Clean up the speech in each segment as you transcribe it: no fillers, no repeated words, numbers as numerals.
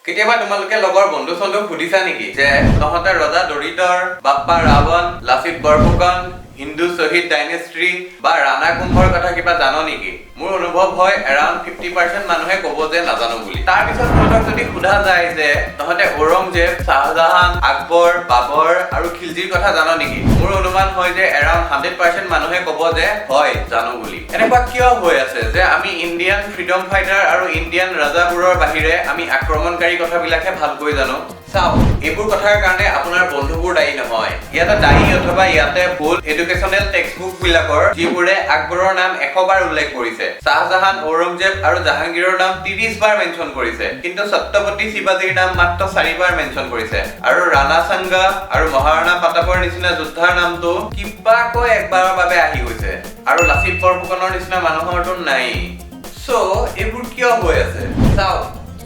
কেতিয়াবা তোমালোকে লগৰ বন্ধু চন্ধু সুধিছা নেকি যে তহঁতে ৰজা দৰিদ্ৰৰ বাপ্পা ৰাৱণ লাচিত বৰফুকন হিন্দু শহীদ ডাইনেষ্টি বা ৰাণা কুম্ভৰ কথা কিবা জানো নেকি মোৰ অনুভৱ হয় এৰাউণ্ড 50% মানুহে ক'ব যে নাজানো বুলি তাৰ পিছত তোমাক যদি সোধা যায় যে তহঁতে ঔৰংজেব শাহজাহান আকবৰ বাবৰ আৰু খিলজিৰ কথা জানো নেকি মোৰ অনুমান হয় যে এৰাউণ্ড 100% মানুহে ক'ব যে হয় জানো বুলি এনেকুৱা কিয় হৈ আছে যে আমি ইণ্ডিয়ান ফ্ৰীডম ফাইটাৰ আৰু ইণ্ডিয়ান ৰাজাবোৰৰ বাহিৰে আমি আক্ৰমণকাৰী কথাবিলাকে ভালকৈ জানো চাও এইবোৰ কথাৰ কাৰণে আপোনাৰ বন্ধুবোৰ দায়ী নহয় ইয়াতে দায়ী অথবা ইয়াতে ভুল এডুকেশ্যনেল টেক্সটবুক বিলাকৰ যিবোৰে আকবৰৰ নাম 100 বাৰ উল্লেখ কৰিছে শাহজাহান ঔৰংজেব আৰু জাহাংগীৰৰ নাম 30 বাৰ মেনশ্যন কৰিছে কিন্তু ছত্ৰপতি শিৱাজীৰ নাম মাত্ৰ 4 বাৰ মেনশ্যন কৰিছে আৰু ৰাণা সাংগা আৰু মহাৰাণা প্ৰতাপৰ নিচিনা যোদ্ধাৰ নামটো কিবাকৈ একবাৰৰ বাবে আহি গৈছে আৰু লাচিত বৰফুকনৰ নিচিনা মানুহৰটো নাই সো এইবোৰ কিয় হৈ আছে চাও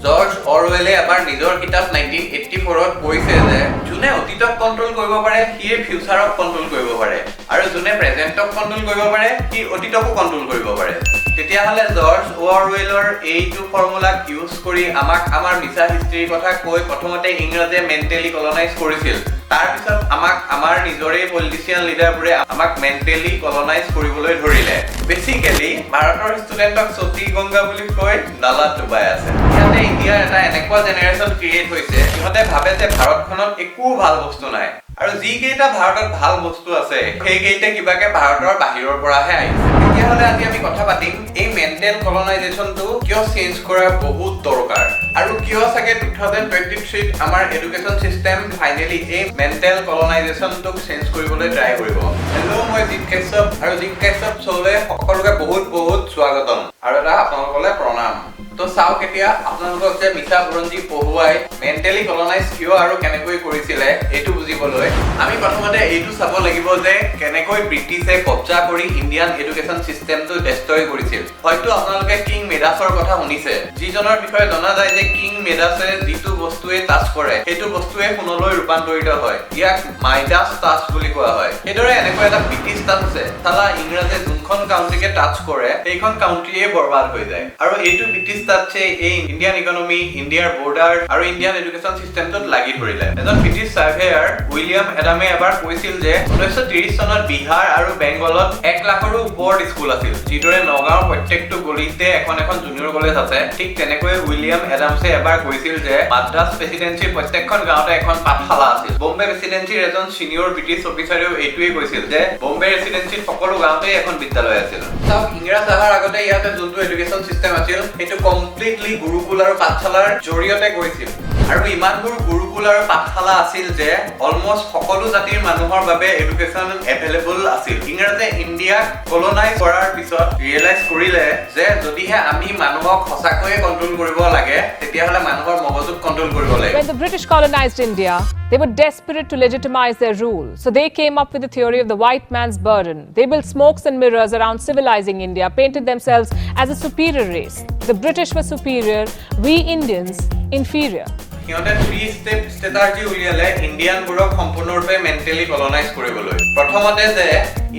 জৰ্জ অৰৱেলে এবাৰ নিজৰ কিতাপ 1984ত কৈছে যে যোনে অতীতক কন্ট্ৰোল কৰিব পাৰে সিয়ে ফিউচাৰক কন্ট্ৰোল কৰিব পাৰে আৰু যোনে প্ৰেজেন্টক কন্ট্ৰোল কৰিব পাৰে সি অতীতকো কন্ট্ৰোল কৰিব পাৰে তেতিয়াহ'লে জৰ্জ অৰৱেলৰ এইটো ফৰ্মুলাক ইউজ কৰি আমাক আমাৰ মিছা হিষ্ট্ৰীৰ কথা কৈ প্ৰথমতে ইংৰাজে মেণ্টেলি কলনাইজ কৰিছিল তাৰ পিছত আমাক আমাৰ নিজৰে পলিটিচিয়ান লিডাৰবোৰে আমাক মেণ্টেলি কলনাইজ কৰিবলৈ ধৰিলে বেসিক্যালি ভাৰতৰ ষ্টুডেণ্টক সতী গংগা বুলি কৈ নালাত ডুবাই আছে ইয়াতে ইণ্ডিয়াৰ এটা এনেকুৱা জেনেৰেশ্যন ক্ৰিয়েট হৈছে সিহঁতে ভাবে যে ভাৰতখনত একো ভাল বস্তু নাই আৰু যিকেইটা ভাৰতত ভাল বস্তু আছে সেইকেইটা কিবাকে ভাৰতৰ বাহিৰৰ পৰাহে আহিছে তেতিয়াহ'লে আজি আমি কথা পাতিম এই মেণ্টেল কলনাইজেশ্যনটো কিয় চেঞ্জ কৰা বহুত দৰকাৰ আৰু কিয় চাগে 2023ত আমাৰ এডুকেশ্যন চিষ্টেম ফাইনেলি এই মেণ্টেল কলনাইজেশ্যনটোক চেঞ্জ কৰিবলৈ ট্ৰাই কৰিব হেল্ল' মই জিত কাশ্যপ আৰু জিত কাশ্যপ শ্ব'লৈ সকলোকে বহুত বহুত স্বাগতম আৰু এটা আপোনালোকলৈ প্ৰণাম তো চাওক এতিয়া আপোনালোকক যে মিছা বুৰঞ্জী পঢ়ুৱাই মেণ্টেলি কলনাইজ কিয় আৰু কেনেকৈ কৰিছিলে এইটো বুজিবলৈ আমি প্ৰথমতে এইটো চাব লাগিব যে কেনেকৈ ব্ৰিটিছে কব্জা কৰি ইণ্ডিয়ান এডুকেশ্যন চিষ্টেমটো ডেষ্ট্ৰয় কৰিছিল হয়তো আপোনালোকে কিং মেডাছৰ কথা শুনিছে যিজনৰ বিষয়ে জনা যায় যে কিং মেডাছে যিটো বস্তুৱে টাচ কৰে সেইটো বস্তুৱে সোণলৈ ৰূপান্তৰিত হয় ইয়াক মাইডাছ টাচ বুলি কোৱা হয় সেইদৰে এনেকুৱা এটা ব্ৰিটিছ টাচ আছে চালা ইংৰাজে যোনখন কাউণ্ট্ৰিকে টাচ কৰে সেইখন কাউণ্ট্ৰিয়ে বৰবাদ হৈ যায় আৰু এইটো ব্ৰিটিছ টাচে এই ইণ্ডিয়ান ইকনমি ইণ্ডিয়াৰ বৰ্ডাৰ আৰু ইণ্ডিয়ান এডুকেশ্যন চিষ্টেমটোত লাগি ধৰিলে এজন ব্ৰিটিছ চাৰ্ভেয়াৰ উইলিয়াম এডামে এবাৰ কৈছিল যে 1930 চনত বিহাৰ আৰু বেংগলত 1 লাখৰো ওপৰত স্কুল আছিল যিদৰে নগাঁৱৰ প্ৰত্যেকটো গলিতে এখন জুনিয়ৰ কলেজ আছে ঠিক তেনেকৈ উইলিয়াম এডামছে এবাৰ কৈছিল যে মাদ্ৰাজ প্ৰেচিডেন্সিৰ প্ৰত্যেকখন গাঁৱতে এখন পাঠশালা আছিল বম্বে প্ৰেচিডেন্সিৰ এজন সিনিয়ৰ ব্ৰিটিছ অফিচাৰেও এইটোৱেই কৈছিল যে বম্বে প্ৰেচিডেন্সিৰ সকলো গাঁৱতে এখন বিদ্যালয় আছিল চাওক ইংৰাজ অহাৰ আগতে ইয়াতে যোনটো এডুকেশ্যন চিষ্টেম আছিল সেইটো কমপ্লিটলি গুৰুকুল আৰু পাঠশালাৰ জৰিয়তে গৈছিল আৰু ইমানবোৰ গুৰুকুল আৰু পাঠশালা আছিল যে অলমোষ্ট সকলো জাতিৰ মানুহৰ বাবে এডুকেশ্যন এভেইলেবল আছিল ইংৰাজে ইণ্ডিয়াক কলনাইজ কৰাৰ পিছত ৰিয়েলাইজ কৰিলে যে যদিহে আমি মানুহক সঁচাকৈয়ে কন্ট্ৰোল কৰিব লাগে তেতিয়াহ'লে মানুহৰ মগজুক কন্ট্ৰোল কৰিব লাগে When the British colonized India, they were desperate to legitimize their rule. So they came up with the theory of the white man's burden. They built smokes and mirrors around civilizing India, painted themselves as a superior race. The British were superior, we Indians inferior. সিহঁতে 3 step ষ্ট্ৰেটাৰ্জি উলিয়ালে ইণ্ডিয়ানবোৰক সম্পূৰ্ণৰূপে mentally কলনাইজ কৰিবলৈ প্ৰথমতে যে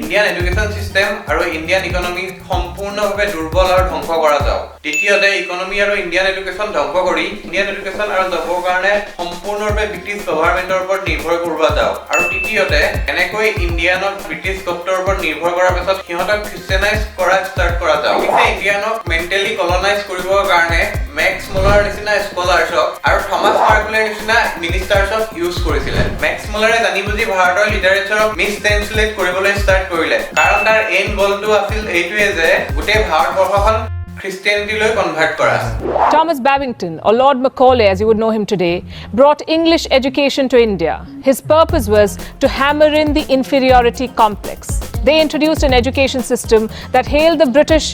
Indian education system আৰু Indian economy সম্পূৰ্ণভাৱে দুৰ্বল আৰু ধ্বংস কৰা যাওক দ্বিতীয়তে ইকনমি আৰু ইণ্ডিয়ান এডুকেশ্যন ধ্বংস কৰি ইণ্ডিয়ান এডুকেশ্যন আৰু জবৰ কাৰণে সম্পূৰ্ণৰূপে ব্ৰিটিছ গভৰ্ণমেণ্টৰ ওপৰত নিৰ্ভৰ কৰোৱা যাওক আৰু তৃতীয়তে এনেকৈ ইণ্ডিয়ানক ব্ৰিটিছ ডক্টৰৰ ওপৰত নিৰ্ভৰ কৰাৰ পিছত সিহঁতক খ্ৰীষ্টিয়ানাইজ কৰা ষ্টাৰ্ট কৰা যাওক ইণ্ডিয়ানক মেণ্টেলি কলনাইজ কৰিবৰ কাৰণে মেক্স মুলাৰ নিচিনা স্কলাৰছক আৰু থমাছ মাৰ্কুলেৰ নিচিনা মিনিষ্টাৰ্ছক ইউজ কৰিছিলে মেক্স মুলাৰে জানি বুজি ভাৰতৰ লিটাৰেচাৰক মিছ ট্ৰেন্সলেট কৰিবলৈ ষ্টাৰ্ট কৰিলে কাৰণ তাৰ এইম গলটো আছিল এইটোৱে যে গোটেই ভাৰতবৰ্ষখন Christianity convert kora. Thomas Babington, or Lord Macaulay as you would know him today, brought English education to India. His purpose was to hammer in the inferiority complex. They introduced an education system that hailed the British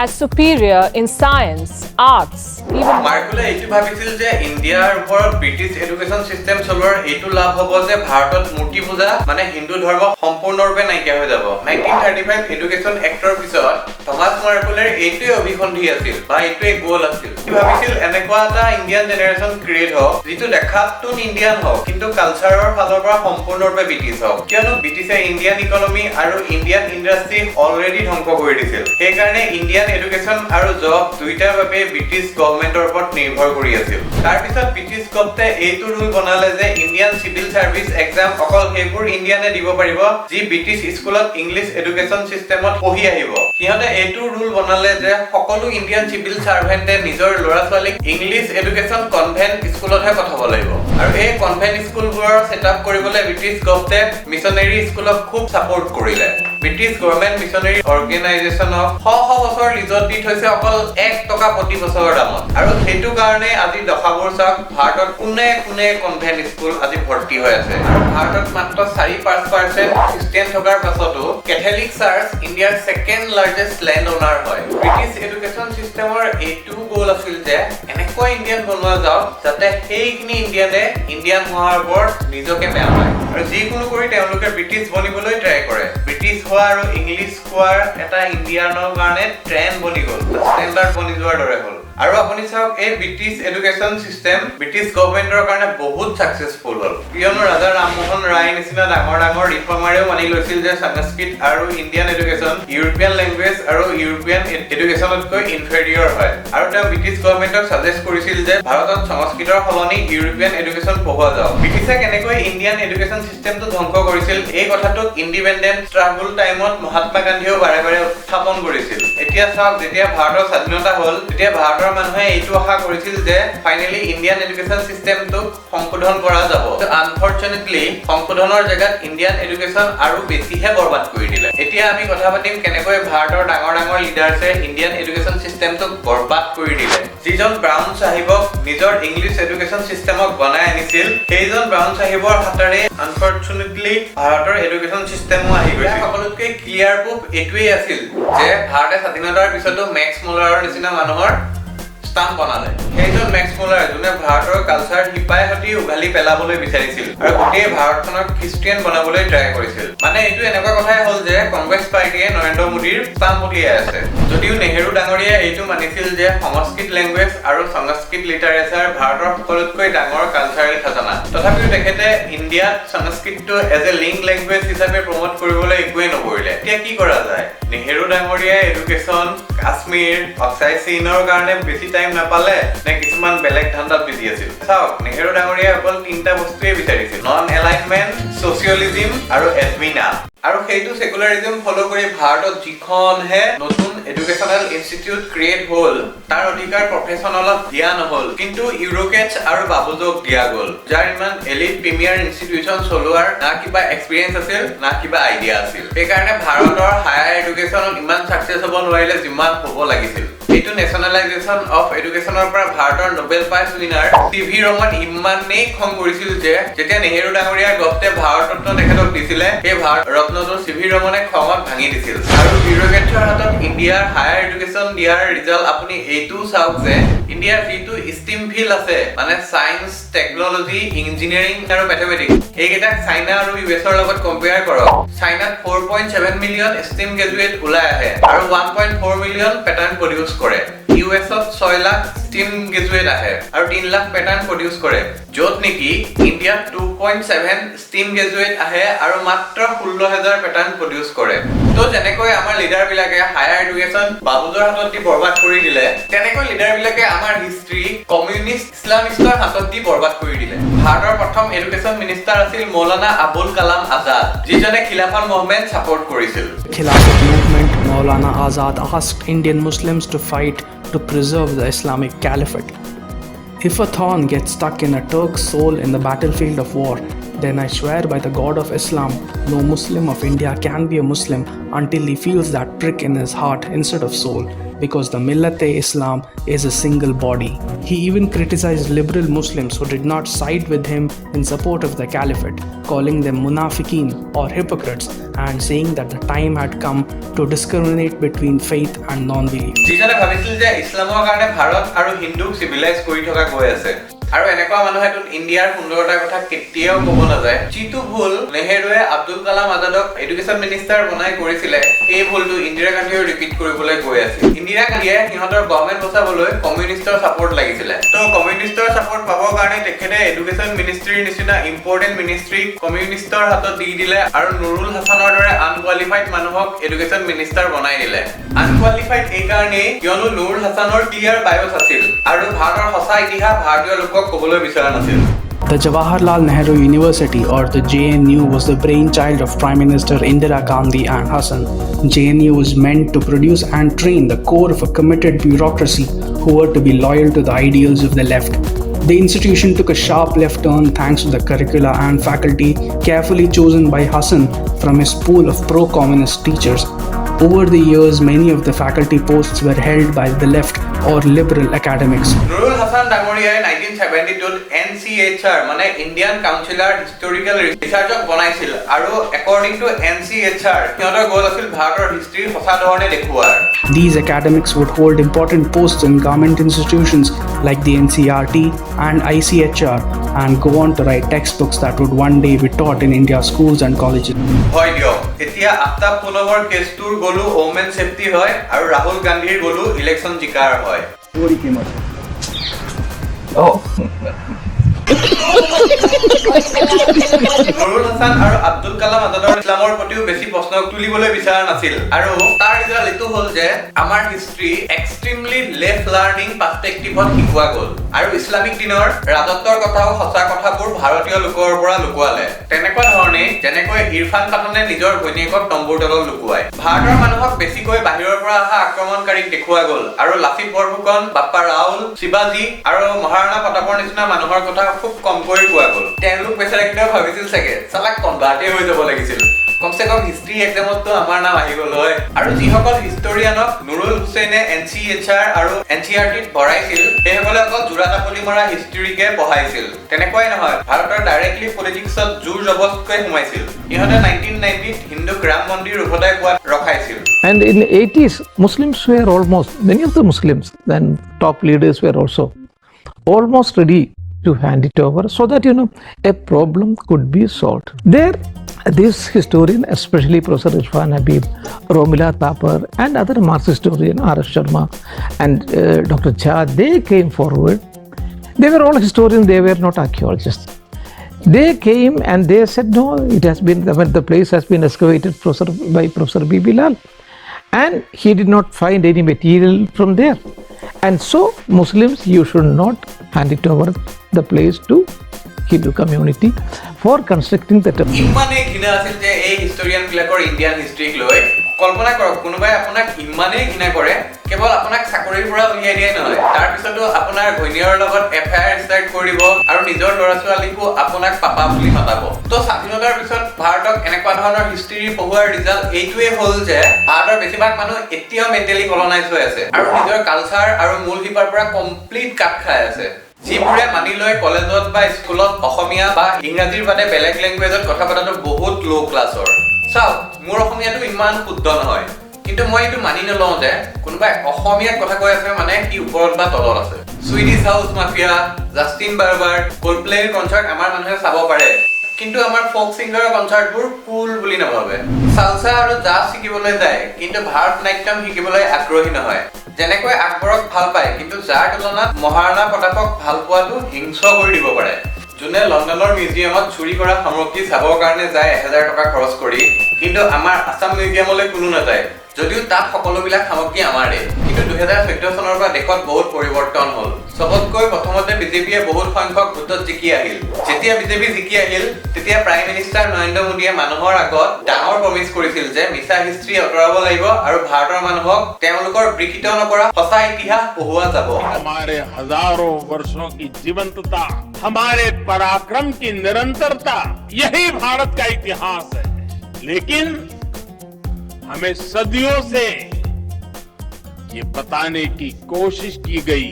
as superior in science, arts, even Macaulay এইটো ভাবিছিল যে ইণ্ডিয়াৰ ওপৰত British education system চলোৱাৰ এইটো লাভ হ'ব যে ভাৰতত মূৰ্তি পূজা মানে হিন্দু ধৰ্ম সম্পূৰ্ণৰূপে নাইকিয়া হৈ যাব 1935 এডুকেশ্যন এক্টৰ পিছত থমাছ মাৰ্কুলেৰ এইটোৱে অভিসন্ধি আছিল বা এইটোৱে গোল আছিল সি ভাবিছিল এনেকুৱা এটা ইণ্ডিয়ান জেনেৰেশ্যন ক্ৰিয়েট হওক যিটো দেখাততো ইণ্ডিয়ান হওক কিন্তু কালচাৰৰ ফালৰ পৰা সম্পূৰ্ণৰূপে ব্ৰিটিছ হওক কিয়নো ব্ৰিটিছে ইণ্ডিয়ান ইকনমি আৰু ইণ্ডিয়ান ইণ্ডাষ্ট্ৰী অলৰেডি ধ্বংস কৰি দিছিল সেইকাৰণে ইণ্ডিয়ান এডুকেশ্যন আৰু জব দুইটাৰ বাবে ব্ৰিটিছ গভৰ্ণমেণ্টৰ ওপৰত নিৰ্ভৰ কৰি আছিল তাৰ পিছত ব্ৰিটিছ গভৰ্ণমেণ্টে এইটো ৰুল বনালে যে ইণ্ডিয়ান চিভিল সাৰ্ভিস এক্সাম অকল হেবোৰ ইণ্ডিয়ানে দিব পাৰিব যি ব্ৰিটিছ স্কুলত ইংলিছ এডুকেশ্যন সিস্টেমত পঢ়ি আহিব সিহঁতে এইটো ৰুল বনালে যে সকলো ইণ্ডিয়ান চিভিল সাৰ্ভেন্টে নিজৰ ল'ৰা ছোৱালীক ইংলিছ এডুকেশ্যন কনভেন্ট স্কুলতহে পঠাব লাগিব আৰু এই কনভেন্ট স্কুলবোৰৰ সেটআপ কৰিবলৈ ব্ৰিটিছ গভৰ্ণমেণ্টে মিছনেৰী স্কুলক খুব সাপোৰ্ট কৰিলে ব্ৰিটিছ গভৰ্ণমেণ্ট মিছনেৰী অৰ্গেনাইজেশ্যনক শ বছৰ লিজত দি থৈছে অকল 1 টকা প্ৰতি বছৰৰ দামত আৰু সেইটো কাৰণে আজি দশাবোৰ চাওক ভাৰতত কোনে কোনে কনভেন্ট স্কুল আজি ভৰ্তি হৈ আছে ভাৰতত মাত্ৰ 4-5% খ্ৰীষ্টিয়ান থকাৰ পাছতো কেথলিক চাৰ্চ ইণ্ডিয়াৰ সেকেন্ড লাৰ্জেষ্ট লেণ্ড ওনাৰ হয় ব্ৰিটিছ এডুকেশ্যন সিস্টেমৰ এইটো গোল আছিল যে এনেকুৱা ইণ্ডিয়ান বনোৱা যাওক যাতে সেইখিনি ইণ্ডিয়ানে ইণ্ডিয়ান হোৱাৰ ওপৰত নিজকে বেয়া পায় আৰু যিকোনো কৰি তেওঁলোকে ব্ৰিটিছ বনিবলৈ ট্ৰাই কৰে ব্ৰিটিছ হোৱা আৰু ইংলিছ কোৱাৰ এটা ইণ্ডিয়ানৰ কাৰণে ট্ৰেন্ড বনি গ'ল ষ্টেণ্ডাৰ্ড বনি যোৱাৰ দৰে হ'ল আৰু আপুনি চাওক এই ব্ৰিটিছ এডুকেশ্যন সিস্টেম ব্ৰিটিছ গভৰ্ণমেণ্টৰ কাৰণে বহুত সাকসেসফুল হ'ল কিয়নো ৰাজা ৰামমোহন ৰায় নিচিনা ডাঙৰ ৰিফৰ্মাৰেও মানি লৈছিল যে সংস্কৃত আৰু ইণ্ডিয়ান এডুকেশ্যন ইউৰোপিয়ান লেংগুৱেজ আৰু ইউৰোপিয়ান এডুকেশ্যনতকৈ ইনফেৰিয়ৰ হয় আৰু তেওঁ ব্ৰিটিছ গভৰ্ণমেণ্টক সাজেষ্ট কৰিছিল যে ভাৰতত সংস্কৃতৰ সলনি ইউৰোপিয়ান এডুকেশ্যন পঢ়োৱা যাওক ব্ৰিটিছে কেনেকৈ ইণ্ডিয়ান এডুকেশ্যন সিস্টেমটো ধ্বংস কৰিছিল এই কথাটোক ইণ্ডিপেণ্ডেন্ট ষ্ট্ৰাগল টাইমত মহাত্মা গান্ধীয়েও বাৰে উত্থাপন কৰিছিল এতিয়া চাওক যেতিয়া ভাৰতৰ স্বাধীনতা হ'ল তেতিয়া ভাৰতৰ মানুহে এইটো আশা কৰিছিল যে ফাইনালি ইণ্ডিয়ান এডুকেশ্যন সিস্টেমটো সংশোধন কৰা যাব আনফৰচুনেটলি সংশোধনৰ জেগাত ইণ্ডিয়ান এডুকেশ্যন আৰু বেছিহে বৰবাদ কৰি দিলে এতিয়া আমি কথা পাতিম কেনেকৈ ভাৰতৰ ডাঙৰ লিডাৰছে ইণ্ডিয়ান এডুকেশ্যন সিস্টেমটো বৰবাদ কৰি দিলে যিজন ব্ৰাউন সাহিবক নিজৰ ইংলিছ এডুকেশ্যন সিস্টেমক বনাই আনিছিল সেইজন ব্ৰাউন সাহিবৰ হাতৰে আনফৰচুনেটলি ভাৰতৰ এডুকেশ্যন সিস্টেমো আহি গৈছিল সকলোতকৈ ক্লিয়াৰ প্ৰুফ এইটোৱেই আছিল যে ভাৰতে স্বাধীনতাৰ পিছতো মেক্স মুলাৰৰ নিচিনা মানুহৰ স্থান বনালে সেইজন মেক্স মুলাৰ যোনে ভাৰতৰ কালচাৰ হিপাই হতি উঘালি পেলাবলৈ বিচাৰিছিল আৰু গোটেই ভাৰতখনক খ্ৰীষ্টিয়ান বনাবলৈ ট্ৰাই কৰিছিল মানে এইটো এনেকুৱা কথাই হ'ল যে কংগ্ৰেছ পাৰ্টিয়ে নৰেন্দ্ৰ মোদীৰ স্থান উঠিয়াই আছে যদিও নেহেৰু ডাঙৰীয়াই এইটো মানিছিল যে সংস্কৃত লেংগুৱেজ আৰু সংস্কৃত লিটাৰেচাৰ ভাৰতৰ সকলোতকৈ ডাঙৰ কালচাৰেল খাজানা তথাপিও তেখেতে ইণ্ডিয়াত সংস্কৃতটো এজ এ লিংক লেংগুৱেজ হিচাপে প্ৰমোট কৰিবলৈ একোৱে নকৰিলে এতিয়া কি কৰা যায় নেহেৰু ডাঙৰীয়াই এডুকেশ্যন কাশ্মীৰ অক্সাই চীনৰ কাৰণে বেছি টাইম নাপালে নে কিছুমান বেলেগ ধান্দাত বিজি আছিল চাওক নেহেৰু ডাঙৰীয়াই অকল 3টা বস্তুৱে বিচাৰিছিল নন এলাইনমেন্ট সোশিয়েলিজম আৰু এডমিনা আৰু সেইটো সেকুলাৰিজম ফলো কৰি ভাৰতত যিখনহে নতুন এডুকেশ্যনেল ইনষ্টিটিউট ক্ৰিয়েট হ'ল তাৰ অধিকাৰ প্ৰফেচনেলক দিয়া নহ'ল কিন্তু ইউৰোকেটছ আৰু বাবুজক দিয়া গ'ল যাৰ ইমান এলিট প্ৰিমিয়াৰ ইনষ্টিটিউচন চলোৱাৰ না কিবা এক্সপিৰিয়েঞ্চ আছিল না কিবা আইডিয়া আছিল সেইকাৰণে ভাৰতৰ হায়াৰ এডুকেশ্যনত ইমান ছাকচেছ হ'ব নোৱাৰিলে যিমান হ'ব লাগিছিল এইটো নেশ্যনেলাইজেশ্যন অফ এডুকেশ্যনৰ পৰা ভাৰতৰ Nobel prize winner CV Raman ইমানেই খং কৰিছিল যে যেতিয়া নেহেৰু ডাঙৰীয়াৰ গভতে ভাৰত ৰত্ন তেখেতক দিছিলে সেই ভাৰত ৰত্নটো টিভি ৰমনে খঙত ভাঙি দিছিল আৰু ইউৰোকেটছৰ হাতত ইণ্ডিয়াৰ হায়াৰ এডুকেশ্যন দিয়াৰ ৰিজাল্ট আপুনি এইটো চাওক যে ইণ্ডিয়াৰ যিটো ষ্টিম ফিল্ড আছে মানে সায়েন্স টেকনলজি ইঞ্জিনিয়াৰিং আৰু মেথমেটিক্স এইকেইটাক চাইনা আৰু ইউএছৰ লগত কম্পেয়াৰ কৰক চাইনাত 4.7 মিলিয়ন ষ্টিম গ্ৰেজুৱেট ওলাই আহে আৰু 1.4 মিলিয়ন পেটাৰ্ণ প্ৰডিউচ কৰে ইউএছত 6 লাখ ষ্টিম গ্ৰেজুৱেট আহে আৰু 3 লাখ পেটাৰ্ণ প্ৰডিউচ কৰে য'ত নেকি ইণ্ডিয়াত 2.7 ষ্টিম গ্ৰেজুৱেট আহে আৰু মাত্ৰ 16000 পেটাৰ্ণ প্ৰডিউচ কৰে তো যেনেকৈ আমাৰ লিডাৰ বিলাকে হায়াৰ এডুকেশ্যন বাবুজৰ হাতত দি বৰবাদ কৰি দিলে তেনেকৈ লিডাৰ বিলাকে আমাৰ হিষ্ট্ৰী কমিউনিষ্ট ইছলামিষ্টৰ হাতত দি বৰবাদ কৰি দিলে ভাৰতৰ প্ৰথম এডুকেশ্যন মিনিষ্টাৰ আছিল মৌলানা আবুল কালাম আজাদ যিজনে খিলাফত মুভমেণ্ট সাপোৰ্ট কৰিছিল Khilafat movement, Maulana Azad asked Indian Muslims to fight to preserve the Islamic Caliphate. If a thorn gets stuck in a Turk's soul in the battlefield of war, then I swear by the God of Islam, no Muslim of India can be a Muslim until he feels that prick in his heart instead of soul, because the Millat-e-Islam is a single body. He even criticized liberal Muslims who did not side with him in support of the caliphate, calling them munafiqeen or hypocrites, and saying that the time had come to discriminate between faith and non-belief. যিজনে ভাবিছিল যে ইছলামৰ কাৰণে ভাৰত আৰু হিন্দুক চিভিলাইজ কৰি থকা গৈ আছে আৰু এনেকুৱা মানুহেতো ইণ্ডিয়াৰ সুন্দৰতাৰ কথা কেতিয়াও ক'ব নাযায় যিটো ভুল নেহেৰুৱে আব্দুল কালাম আজাদক এডুকেশ্যন মিনিষ্টাৰ বনাই কৰিছিলে এই ভুলটো ইন্দিৰা গান্ধীয়ে ৰিপিট কৰিবলৈ গৈ আছিল ইন্দিৰা গান্ধীয়ে সিহঁতৰ গভৰ্ণমেণ্ট বচাবলৈ কমিউনিষ্টৰ ছাপোৰ্ট লাগিছিলে তো কমিউনিষ্টৰ ছাপোৰ্ট পাবৰ কাৰণে তেখেতে এডুকেশ্যন মিনিষ্ট্ৰীৰ নিচিনা ইম্পৰ্টেণ্ট মিনিষ্ট্ৰী কমিউনিষ্টৰ হাতত দি দিলে আৰু নুৰুল হাছানৰ দৰে আনকুৱালিফাইড মানুহক এডুকেশ্যন মিনিষ্টাৰ বনাই দিলে আনকুৱালিফাইড এই কাৰণেই কিয়নো নুৰুল হাছানৰ ক্লিয়াৰ বায়'ছ আছিল আৰু ভাৰতৰ সঁচা ইতিহাস ভাৰতীয় লোকক বেলেগক ক'বলৈ বিচৰা নাছিল। The Jawaharlal Nehru University, or the JNU, was the brainchild of Prime Minister Indira Gandhi and Hussain. JNU was meant to produce and train the core of a committed bureaucracy who were to be loyal to the ideals of the left. The institution took a sharp left turn thanks to the curricula and faculty carefully chosen by Hussain from his pool of pro-communist teachers. Over the years, many of the faculty posts were held by the left or liberal academics. Nurul Hasan ডাঙৰীয়াই 1972 NCHR মানে Indian councillor historical ৰিচাৰ্চক বনাইছিল আৰু according to NCHR সিহঁতৰ গোল আছিল ভাৰতৰ history সঁচা ধৰণে দেখুৱাৰ। These academics would hold important posts in government institutions like the NCRT and ICHR and go on to write textbooks that would one day be taught in India's schools and colleges. হয় দিয়ক, এতিয়া আফতাব পুনমৰ কেছটোৰ গলু women safety হয় আৰু ৰাহুল গান্ধীৰ গলু election জিকাৰ হয়। নুৰুল হাছান আৰু আব্দুল কালাম আজাদৰ ইছলামৰ প্ৰতিও বেছি প্ৰশ্ন তুলিবলৈ বিচৰা নাছিল আৰু তাৰ ৰিজাল্ট এইটো হ'ল যে আমাৰ হিষ্ট্ৰী এক্সট্ৰিমলি লেফ্ট লাৰ্নিং পাৰ্সপেক্টিভত শিকোৱা গ'ল আৰু ইছলামিক দিনৰ ৰাজত্বৰ কথাও সঁচা কথাবোৰ ভাৰতীয় লোকৰ পৰা লুকুৱালে। তেনেকুৱা ধৰণে যেনেকৈ ইৰফান পাঠানে নিজৰ ঘৈণীয়েকক তম্বুৰ তলত লুকুৱায়। ভাৰতৰ মানুহক বেছিকৈ বাহিৰৰ পৰা অহা আক্ৰমণকাৰীক দেখুওৱা গ'ল আৰু লাচিত বৰফুকন, বাপ্পা ৰাউল, শিৱাজী আৰু মহাৰাণা প্ৰতাপৰ নিচিনা মানুহৰ কথা খুব কমকৈ কোৱা গ'ল। তেওঁলোক বেচাৰা কেতিয়াও ভাবিছিল চাগে চালাক কনভাৰ্টে হৈ যাব লাগিছিল, কমচে কম হিষ্ট্ৰী এক্সামততো আমাৰ নাম আহি গ'ল হয়। আৰু যিসকল হিষ্টৰিয়ানক নুৰুল হুছেইনে NCHR আৰু NCRTত ভৰাইছিল সেইসকলে অকল জোৰাতাপলি মৰা হিষ্ট্ৰীকে পঢ়াইছিল। তেনেকুৱাই নহয়, ভাৰতৰ ডাইৰেক্টলি পলিটিক্সত জোৰ জবস্তকৈ সোমাইছিল। ইহঁতে 1990ত হিন্দুক ৰাম মন্দিৰ উভতাই পোৱাত ৰখাইছিল। And in the 80s, Muslims were almost, many of the Muslims, then top leaders were also almost ready to hand it over so that, a problem could be solved. There, this historian, especially Professor Irfan Habib, Romila Thapar, and other Marxist historian R.S. Sharma and Dr. Jeet, they came forward. They were all historians, they were not archaeologists. They came and they said, no, it has been, the place has been excavated by Professor B.B. Lal. And he did not find any material from there. And so, Muslims, you should not hand it over the place to Hindu community for constructing the temple. ইমানেই ঘৃণা আছিল যে এই historian বিলাকৰ Indian হিষ্ট্ৰীক লৈ। কল্পনা কৰক, কোনোবাই আপোনাক ইমানেই ঘৃণা কৰে কেৱল আপোনাক চাকৰিৰ পৰা উলিয়াই দিয়াই নহয়, তাৰ পিছতো আপোনাৰ ঘৈণীয়েৰৰ লগত FIR ষ্টাৰ্ট কৰিব আৰু নিজৰ ল'ৰা ছোৱালীকো আপোনাক পাপা বুলি মাতাব। তো স্বাধীনতাৰ পিছত ভাৰতক এনেকুৱা ধৰণৰ হিষ্ট্ৰী পঢ়োৱাৰ ৰিজাল্ট এইটোৱে হ'ল যে ভাৰতৰ বেছিভাগ মানুহ এতিয়াও মেণ্টেলি কলনাইজ হৈ আছে আৰু নিজৰ কালচাৰ আৰু মূল শিপাৰ পৰা কমপ্লিট কাট খাই আছে। যিবোৰে মানি লয় কলেজত বা স্কুলত অসমীয়া বা ইংৰাজীৰ বাদে বেলেগ লেংগুৱেজত কথা পতাটো বহুত ল' ক্লাছৰ। চাওক, মোৰ অসমীয়াটো ইমান শুদ্ধ নহয়, কিন্তু মই এইটো মানি নলওঁ যে কোনোবাই অসমীয়াত কথা কৈ আছে মানে কি ওপৰত বা তলত আছে। Swedish House Mafia, Justin Bieber, কোল্ডপ্লেৰ কনচাৰ্ট আমাৰ মানুহে চাব পাৰে, কিন্তু আমাৰ ফ'ক ছিংগাৰৰ কনচাৰ্টবোৰ কুল বুলি নাভাবে। চালচা আৰু জাজ শিকিবলৈ যায়, কিন্তু ভাৰত নাট্যম শিকিবলৈ আগ্ৰহী নহয়। যেনেকৈ আকবৰক ভাল পায়, কিন্তু যাৰ তুলনাত মহাৰাণা প্ৰতাপক ভাল পোৱাটো হিংস্ৰ কৰি দিব পাৰে। যোনে লণ্ডনৰ মিউজিয়ামত চুৰি কৰা সামগ্ৰী চাবৰ কাৰণে যায় 1000 টকা খৰচ কৰি, কিন্তু আমাৰ আছাম মিউজিয়ামলৈ কোনো নাযায়, যদিও তাত সকলোবিলাক সামগ্ৰী আমাৰে। কিন্তু 2014 চনৰ পৰা দেশত বহুত পৰিৱৰ্তন হ'ল। চবতকৈ প্ৰথমতে বিজেপিয়ে বহুত সংখ্যক ভোটত জিকি আহিল। যেতিয়া বিজেপি জিকি আহিল, তেতিয়া প্ৰাইম মিনিষ্টাৰ নৰেন্দ্ৰ মোদীয়ে মানুহৰ আগত ডাঙৰ প্ৰমিছ কৰিছিল যে মিছা হিষ্ট্ৰী আঁতৰাব লাগিব আৰু ভাৰতৰ মানুহক তেওঁলোকৰ বিকৃত নকৰা সঁচা ইতিহাস পঢ়ুৱা যাব। हमारे हजारों वर्षों की जीवंतता, हमारे पराक्रम की निरंतरता, यही भारत का इतिहास है। लेकिन हमें सदियों से ये बताने की कोशिश की गई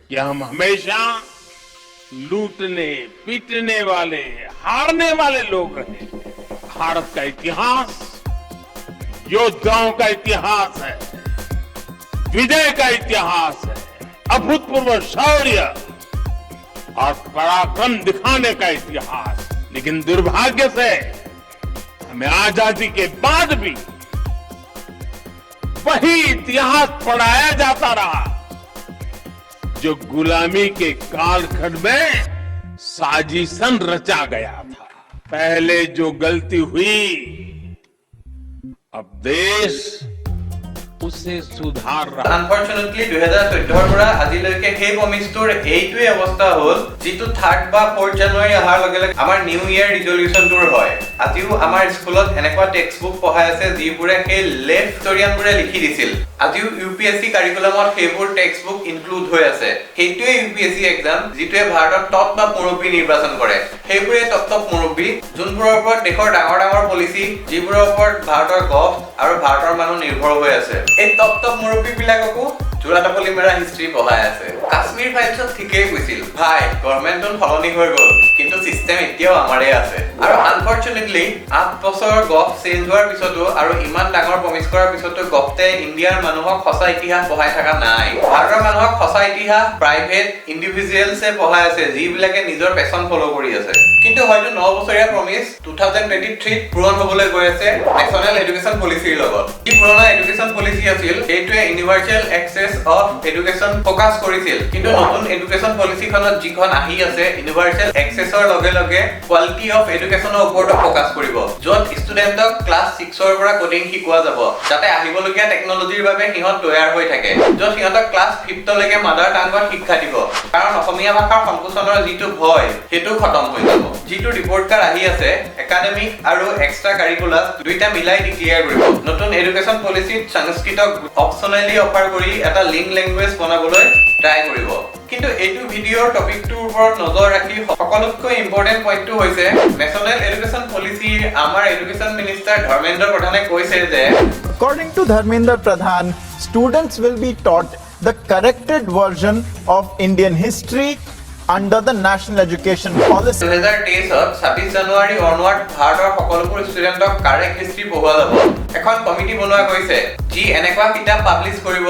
कि हम हमेशा लूटने, पीटने वाले, हारने वाले लोग रहे। भारत का इतिहास योद्धाओं का इतिहास है, विजय का इतिहास है, अभूतपूर्व शौर्य और पराक्रम दिखाने का इतिहास। लेकिन दुर्भाग्य से हमें आजादी के बाद भी वही इतिहास पढ़ाया जाता रहा जो गुलामी के कालखंड में साजिशन रचा गया था। पहले जो गलती हुई, अब देश उसे सुधार रहा আনফৰচুনেটলি 2014 পৰা আজিলৈকে সেই প্ৰমিছটোৰ এইটোৱে অৱস্থা হ'ল যিটো 3rd বা 4th জানুৱাৰী অহাৰ লগে লগে আমাৰ নিউ ইয়াৰ ৰিজলিউচনটোৰ হয় আজিও আমাৰ স্কুলত এনেকুৱা টেক্সটবুক পঢ়াই আছে যিবোৰে সেই লেফ্ট হিষ্টৰিয়ানবোৰে লিখি দিছিল আজিও ইউপিএসসি কাৰিকুলামত সেইবোৰ টেক্সটবুক ইনক্লুড হৈ আছে সেইটোৱে ইউপিএসসি এক্সাম যিটোৱে ভাৰতত টপ বা মুৰব্বী নিৰ্বাচন কৰে সেইবোৰে টপ মুৰব্বী যোনবোৰৰ ওপৰত দেশৰ ডাঙৰ ডাঙৰ পলিচি যিবোৰৰ ওপৰত ভাৰতৰ গভ আৰু ভাৰতৰ মানুহ নিৰ্ভৰ হৈ আছে এই টপ মুৰব্বী বিলাককো জোৰাটাপলি মেৰা হিষ্ট্ৰী পঢ়াই আছে কাশ্মীৰ ফাইলছত ঠিকেই কৈছিল ভাই গভৰ্ণমেণ্টখন সলনি হৈ গ'ল কিন্তু সিস্টেম এতিয়াও আমাৰে আছে আৰু আনফৰচুনেটলি 8 বছৰ গভ চেঞ্জ হোৱাৰ পিছতো আৰু ইমান ডাঙৰ প্ৰমিছ কৰাৰ পিছতো গভতে ইণ্ডিয়াৰ মানুহক সঁচা ইতিহাস পঢ়াই থকা নাই ভাৰতৰ মানুহক সঁচা ইতিহাস প্ৰাইভেট ইণ্ডিভিজুৱেলছে পঢ়াই আছে যিবিলাকে নিজৰ পেছন ফলো কৰি আছে কিন্তু হয়তো 9 বছৰীয়া প্ৰমিছ 2023 পূৰণ হ'বলৈ গৈ আছে নেশ্যনেল এডুকেশ্যন পলিচিৰ লগত এই পুৰণা এডুকেশ্যন পলিচি আছিল এইটোৱে universal access of education focus কৰিছিল কিন্তু নতুন এডুকেশ্যন পলিচিখনত যিখন আহি আছে ইউনিভাৰ্চেল এক্সেছৰ লগে লগে কোৱালিটি অফ এডুকেশ্যনৰ ওপৰত ফোকাস কৰিব য'ত ষ্টুডেণ্টক ক্লাছ 6 ৰ পৰা কোডিং শিকোৱা যাব যাতে আহিবলগীয়া টেকনলজিৰ বাবে সিহঁত তৈয়াৰ হৈ থাকে য'ত সিহঁতক ক্লাছ 5th লৈকে মাদাৰ টাংগত শিক্ষা দিব কাৰণ অসমীয়া ভাষাৰ সংকোচনৰ যিটো ভয় সেইটো খতম হৈ যাব যিটো ৰিপৰ্ট কাৰ্ড আহি আছে একাডেমিক আৰু এক্সট্ৰা কাৰিকুলাম দুইটা মিলাই ডিক্লেয়াৰ কৰিব নতুন এডুকেশ্যন পলিচিত সংস্কৃতক অপচনেলি অফাৰ কৰি এটা লিংক ল্যাঙ্গুৱেজ বনাবলৈ ট্ৰাই কৰিব কিন্তু এইটো ভিডিঅ'ৰ টপিকটোৰ ওপৰত নজৰ ৰাখি সকলোতকৈ ইম্পৰ্টেন্ট পইণ্টটো হৈছে নেশ্যনেল এডুকেশ্যন পলিচিৰ আমাৰ এডুকেশ্যন মিনিষ্টাৰ ধৰ্মেন্দ্ৰ প্ৰধানে কৈছে যে According to Dharmendra Pradhan, students will be taught the corrected version of Indian history under the National Education Policy. 2023 26 January onward ভাৰতৰ সকলোবোৰ ষ্টুডেণ্টক কাৰেক্ট হিষ্ট্ৰী পঢ়োৱা যাব এখন কমিটি বনোৱা গৈছে যি এনেকুৱা কিতাপ পাব্লিছ কৰিব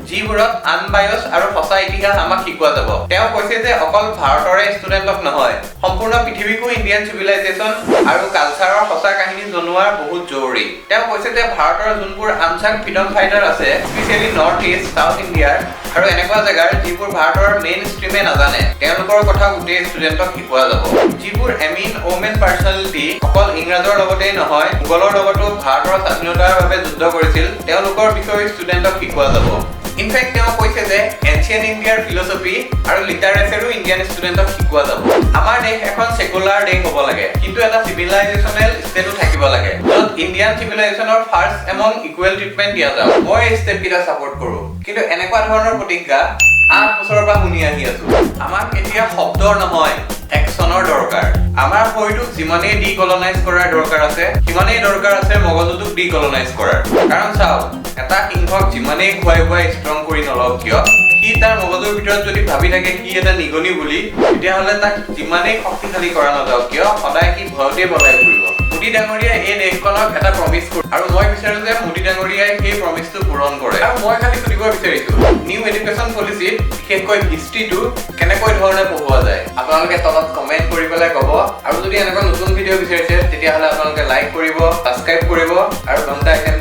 যিবোৰত আনবায়স আৰু সঁচা ইতিহাস আমাক শিকোৱা যাব তেওঁ কৈছে যে অকল ভাৰতৰে ষ্টুডেণ্টক নহয় সম্পূৰ্ণ পৃথিৱীকো ইণ্ডিয়ান চিভিলাইজেশ্যন আৰু কালচাৰৰ সঁচা কাহিনী জনোৱাৰ বহুত জৰুৰী তেওঁ কৈছে যে ভাৰতৰ যোনবোৰ আনচাং ফ্ৰীডম ফাইটাৰ আছে স্পেচিয়েলি নৰ্থ ইষ্ট সাউথ ইণ্ডিয়াৰ আৰু এনেকুৱা জেগাৰ যিবোৰ ভাৰতৰ মেইন ষ্ট্ৰীমে নাজানে তেওঁলোকৰ কথা গোটেই ষ্টুডেণ্টক শিকোৱা যাব যিবোৰ এমিন ওমেন পাৰ্চনেলিটি অকল ইংৰাজৰ লগতেই নহয় মোগলৰ লগতো ভাৰতৰ স্বাধীনতাৰ বাবে যুদ্ধ কৰিছিল তেওঁলোকৰ বিষয়ে ষ্টুডেণ্টক শিকোৱা যাব ইনফেক্ট তেওঁ কৈছে যে এনচিয়েন্ট ইণ্ডিয়াৰ ফিলচফি আৰু লিটাৰেচাৰো ইণ্ডিয়ান ষ্টুডেণ্টক শিকোৱা যাব আমাৰ দেশ এখন সেকুলাৰ দেশ হ'ব লাগে কিন্তু এটা চিভিলাইজেশ্যনেল ষ্টেটো থাকিব লাগে য'ত ইণ্ডিয়ান চিভিলাইজেশ্যনৰ ফাৰ্ষ্ট এমং ইকুৱেল ট্ৰিটমেণ্ট দিয়া যাওক মই এই ষ্টেপকেইটা ছাপোৰ্ট কৰোঁ কিন্তু এনেকুৱা ধৰণৰ প্ৰতিজ্ঞা 8 বছৰৰ পৰা শুনি আহি আছো আমাক এতিয়া শব্দৰ নহয় একচনৰ দৰকাৰ আমাৰ শৰীৰটোক যিমানেই ডিকলনাইজ কৰাৰ দৰকাৰ আছে সিমানেই দৰকাৰ আছে মগজুটোক ডিকলনাইজ কৰাৰ কাৰণ চাওক এটা সিংহক যিমানেই খুৱাই ষ্ট্ৰং কৰি নলওক কিয় সি তাৰ মগজুৰ ভিতৰত যদি ভাবি থাকে কি এটা নিগনি বুলি তেতিয়াহ'লে তাক যিমানেই শক্তিশালী কৰা নাযাওক কিয় সদায় সি ভয়তে বলাই ফুৰিব মোদী ডাঙৰীয়াই এই দেশখনক এটা প্ৰমিছ কৰে আৰু মই বিচাৰো যে মোদী ডাঙৰীয়াই সেই প্ৰমিছটো পূৰণ কৰে আৰু মই খালি সুধিব বিচাৰিছো নিউ এডুকেশ্যন পলিচিত বিশেষকৈ হিষ্ট্ৰীটো কেনেকৈ ধৰণে পঢ়োৱা যায় আপোনালোকে তলত কমেণ্ট কৰি পেলাই ক'ব আৰু যদি এনেকুৱা নতুন ভিডিঅ' বিচাৰিছে তেতিয়াহ'লে আপোনালোকে লাইক কৰিব ছাবস্ক্ৰাইব কৰিব আৰু ঘণ্টা আইকন